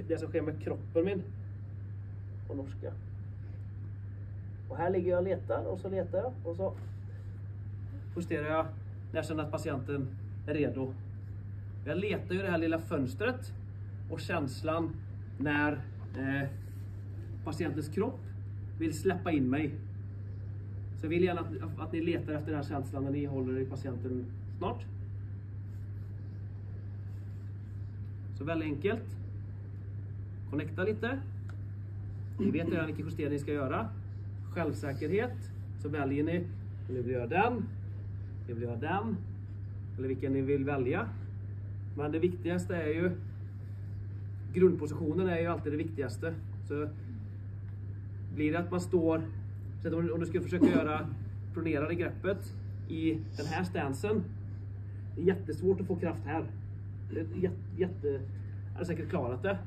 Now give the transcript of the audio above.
Det som sker med kroppen min på norska. Och här ligger jag och letar och så letar jag och så justerar jag när jag känner att patienten är redo. Jag letar ju det här lilla fönstret och känslan när patientens kropp vill släppa in mig. Så jag vill gärna att ni letar efter den här känslan när ni håller i patienten snart. Så väldigt enkelt. Connecta lite. Ni vet redan vilken justering ni ska göra. Självsäkerhet. Så väljer ni. Ni vill göra den. Ni vill göra den. Eller vilken ni vill välja. Men det viktigaste är ju. Grundpositionen är ju alltid det viktigaste. Så blir det att man står. Så om du ska försöka göra pronerade greppet i den här stansen. Det är jättesvårt att få kraft här. Det är jag har säkert klarat det.